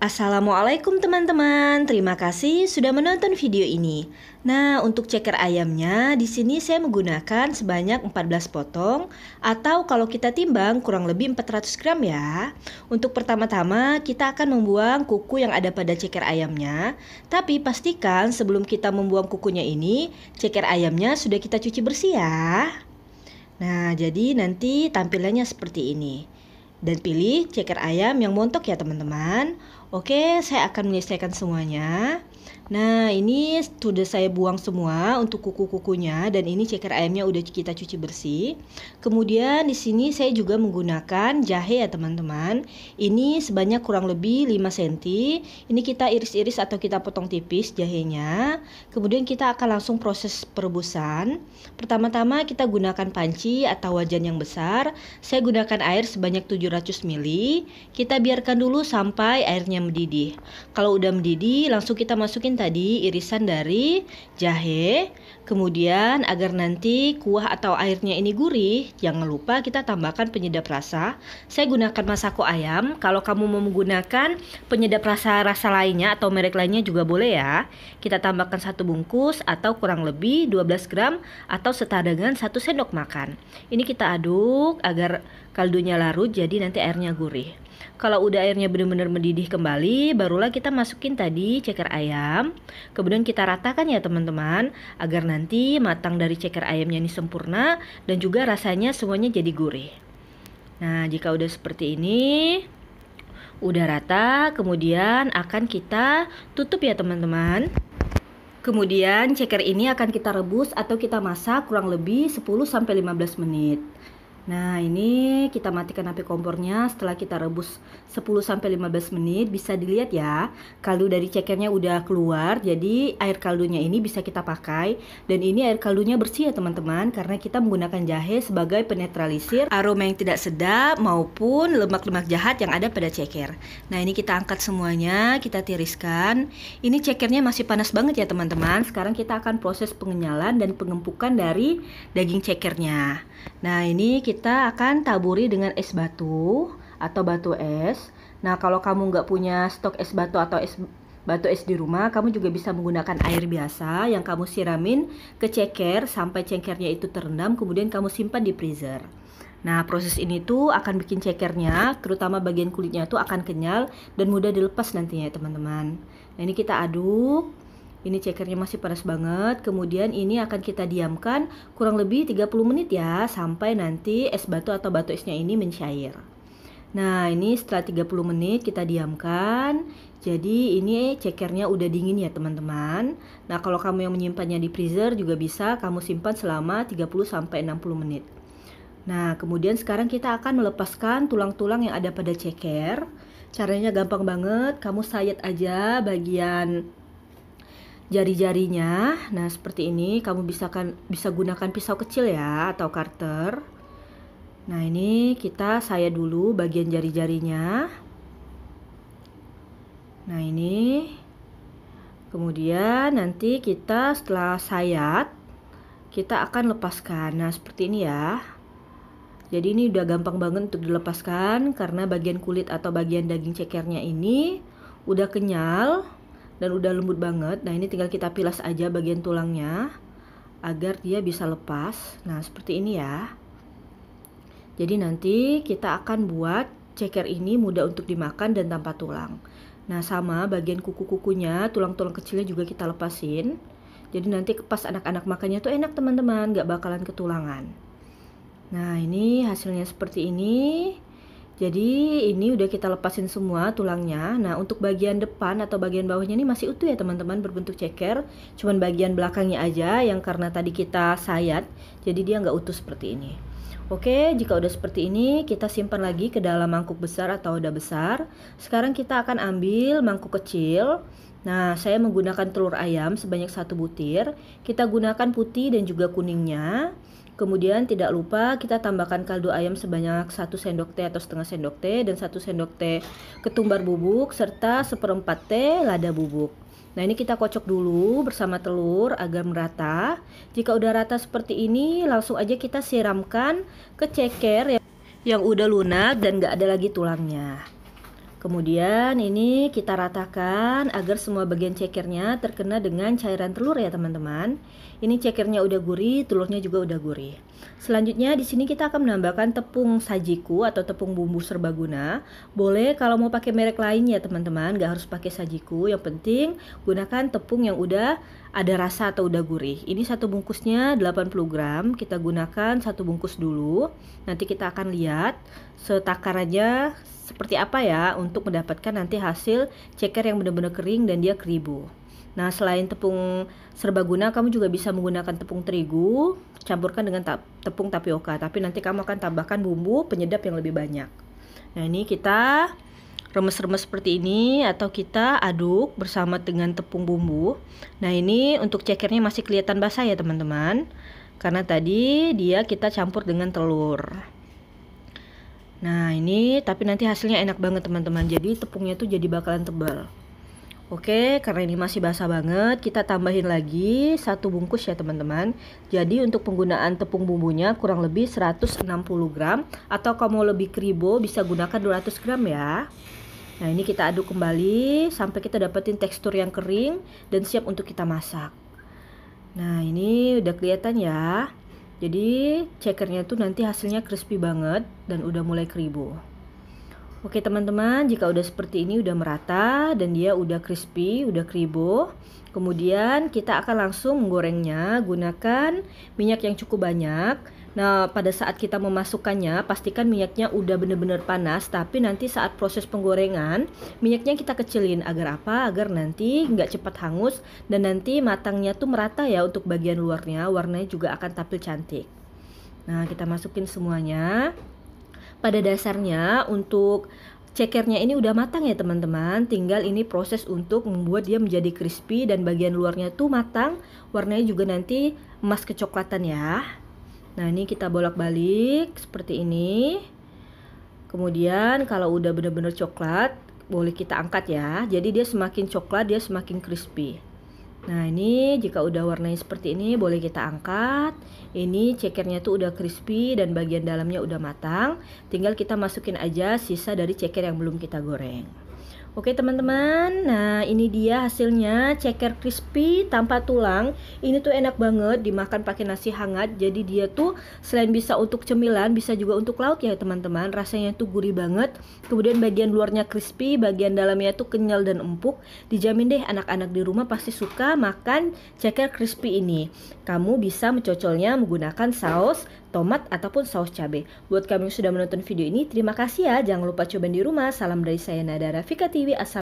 Assalamualaikum teman-teman, terima kasih sudah menonton video ini. Nah, untuk ceker ayamnya, di sini saya menggunakan sebanyak 14 potong atau kalau kita timbang kurang lebih 400 gram ya. Untuk pertama-tama kita akan membuang kuku yang ada pada ceker ayamnya. Tapi pastikan sebelum kita membuang kukunya ini, ceker ayamnya sudah kita cuci bersih ya. Nah, jadi nanti tampilannya seperti ini. Dan pilih ceker ayam yang montok ya teman-teman. Oke, saya akan menyelesaikan semuanya. Nah, ini sudah saya buang semua untuk kuku-kukunya dan ini ceker ayamnya udah kita cuci bersih. Kemudian di sini saya juga menggunakan jahe ya teman-teman. Ini sebanyak kurang lebih 5 cm. Ini kita iris-iris atau kita potong tipis jahenya. Kemudian kita akan langsung proses perebusan. Pertama-tama kita gunakan panci atau wajan yang besar. Saya gunakan air sebanyak 700 ml. Kita biarkan dulu sampai airnya mendidih. Kalau udah mendidih, langsung kita masukin tadi irisan dari jahe. Kemudian agar nanti kuah atau airnya ini gurih, jangan lupa kita tambahkan penyedap rasa. Saya gunakan Masako ayam. Kalau kamu mau menggunakan penyedap rasa lainnya atau merek lainnya juga boleh ya. Kita tambahkan 1 bungkus atau kurang lebih 12 gram atau setara dengan 1 sendok makan. Ini kita aduk agar kaldunya larut jadi nanti airnya gurih. Kalau udah airnya benar-benar mendidih kembali, barulah kita masukin tadi ceker ayam. Kemudian kita ratakan ya teman-teman, agar nanti matang dari ceker ayamnya ini sempurna dan juga rasanya semuanya jadi gurih. Nah, jika udah seperti ini, udah rata, kemudian akan kita tutup ya teman-teman. Kemudian ceker ini akan kita rebus atau kita masak kurang lebih 10-15 menit. Nah, ini kita matikan api kompornya. Setelah kita rebus 10-15 menit, bisa dilihat ya, kaldu dari cekernya udah keluar. Jadi air kaldunya ini bisa kita pakai. Dan ini air kaldunya bersih ya teman-teman, karena kita menggunakan jahe sebagai penetralisir aroma yang tidak sedap maupun lemak-lemak jahat yang ada pada ceker. Nah, ini kita angkat semuanya, kita tiriskan. Ini cekernya masih panas banget ya teman-teman. Sekarang kita akan proses pengenyalan dan pengempukan dari daging cekernya. Nah, ini kita akan taburi dengan es batu atau batu es. Nah, kalau kamu nggak punya stok es batu atau batu es di rumah, kamu juga bisa menggunakan air biasa yang kamu siramin ke ceker sampai cekernya itu terendam, kemudian kamu simpan di freezer. Nah, proses ini tuh akan bikin cekernya, terutama bagian kulitnya tuh akan kenyal dan mudah dilepas nantinya ya teman-teman. Nah, ini kita aduk. Ini cekernya masih panas banget. Kemudian ini akan kita diamkan kurang lebih 30 menit ya, sampai nanti es batu atau batu esnya ini mencair. Nah, ini setelah 30 menit kita diamkan. Jadi ini cekernya udah dingin ya teman-teman. Nah, kalau kamu yang menyimpannya di freezer juga bisa kamu simpan selama 30-60 menit. Nah, kemudian sekarang kita akan melepaskan tulang-tulang yang ada pada ceker. Caranya gampang banget. Kamu sayat aja bagian jari-jarinya. Nah, seperti ini kamu bisa gunakan pisau kecil ya atau cutter. Nah, ini kita sayat dulu bagian jari-jarinya. Nah, ini. Kemudian nanti kita setelah sayat, kita akan lepaskan. Nah, seperti ini ya. Jadi ini udah gampang banget untuk dilepaskan karena bagian kulit atau bagian daging cekernya ini udah kenyal dan udah lembut banget. Nah, ini tinggal kita pilas aja bagian tulangnya agar dia bisa lepas. Nah, seperti ini ya. Jadi nanti kita akan buat ceker ini mudah untuk dimakan dan tanpa tulang. Nah, sama bagian kuku-kukunya, tulang-tulang kecilnya juga kita lepasin. Jadi nanti pas anak-anak makannya tuh enak teman-teman, gak bakalan ketulangan. Nah, ini hasilnya seperti ini. Jadi ini udah kita lepasin semua tulangnya. Nah, untuk bagian depan atau bagian bawahnya ini masih utuh ya teman-teman, berbentuk ceker. Cuman bagian belakangnya aja yang karena tadi kita sayat, jadi dia nggak utuh seperti ini. Oke, jika udah seperti ini, kita simpan lagi ke dalam mangkuk besar atau wadah besar. Sekarang kita akan ambil mangkuk kecil. Nah, saya menggunakan telur ayam sebanyak 1 butir. Kita gunakan putih dan juga kuningnya. Kemudian tidak lupa kita tambahkan kaldu ayam sebanyak 1 sendok teh atau setengah sendok teh dan 1 sendok teh ketumbar bubuk serta 1/4 teh lada bubuk. Nah, ini kita kocok dulu bersama telur agar merata. Jika udah rata seperti ini, langsung aja kita siramkan ke ceker yang udah lunak dan gak ada lagi tulangnya. Kemudian ini kita ratakan agar semua bagian cekernya terkena dengan cairan telur ya teman-teman. Ini cekernya udah gurih, telurnya juga udah gurih. Selanjutnya di sini kita akan menambahkan tepung sajiku atau tepung bumbu serbaguna. Boleh kalau mau pakai merek lain ya teman-teman, nggak harus pakai sajiku. Yang penting gunakan tepung yang udah ada rasa atau udah gurih. Ini satu bungkusnya 80 gram, kita gunakan satu bungkus dulu. Nanti kita akan lihat setakarannya seperti apa ya untuk mendapatkan nanti hasil ceker yang benar-benar kering dan dia keribu. Nah, selain tepung serbaguna, kamu juga bisa menggunakan tepung terigu, campurkan dengan tepung tapioka, tapi nanti kamu akan tambahkan bumbu penyedap yang lebih banyak. Nah, ini kita remes-remes seperti ini atau kita aduk bersama dengan tepung bumbu. Nah, ini untuk cekernya masih kelihatan basah ya teman-teman, karena tadi dia kita campur dengan telur. Nah ini tapi nanti hasilnya enak banget teman-teman, jadi tepungnya tuh jadi bakalan tebal. Oke, karena ini masih basah banget, kita tambahin lagi satu bungkus ya teman-teman. Jadi untuk penggunaan tepung bumbunya kurang lebih 160 gram, atau kamu lebih keribo bisa gunakan 200 gram ya. Nah ini kita aduk kembali sampai kita dapetin tekstur yang kering dan siap untuk kita masak. Nah ini udah kelihatan ya. Jadi cekernya tuh nanti hasilnya crispy banget dan udah mulai keribu. Oke teman-teman, jika udah seperti ini udah merata dan dia udah crispy, udah keribu, kemudian kita akan langsung menggorengnya gunakan minyak yang cukup banyak. Nah pada saat kita memasukkannya pastikan minyaknya udah bener-bener panas, tapi nanti saat proses penggorengan minyaknya kita kecilin agar apa? Agar nanti nggak cepat hangus dan nanti matangnya tuh merata ya untuk bagian luarnya, warnanya juga akan tampil cantik. Nah kita masukin semuanya. Pada dasarnya untuk cekernya ini udah matang ya teman-teman, tinggal ini proses untuk membuat dia menjadi crispy dan bagian luarnya tuh matang, warnanya juga nanti emas kecoklatan ya. Nah ini kita bolak-balik seperti ini. Kemudian kalau udah bener-bener coklat boleh kita angkat ya, jadi dia semakin coklat dia semakin crispy. Nah ini jika udah warnanya seperti ini boleh kita angkat. Ini cekernya tuh udah crispy dan bagian dalamnya udah matang. Tinggal kita masukin aja sisa dari ceker yang belum kita goreng. Oke teman-teman, nah ini dia hasilnya ceker crispy tanpa tulang. Ini tuh enak banget dimakan pakai nasi hangat. Jadi dia tuh selain bisa untuk cemilan, bisa juga untuk lauk ya teman-teman. Rasanya tuh gurih banget. Kemudian bagian luarnya crispy, bagian dalamnya tuh kenyal dan empuk. Dijamin deh anak-anak di rumah pasti suka makan ceker crispy ini. Kamu bisa mencocolnya menggunakan saus tomat ataupun saus cabai. Buat kamu yang sudah menonton video ini, terima kasih ya. Jangan lupa cobain di rumah. Salam dari saya Nada Rafika TV.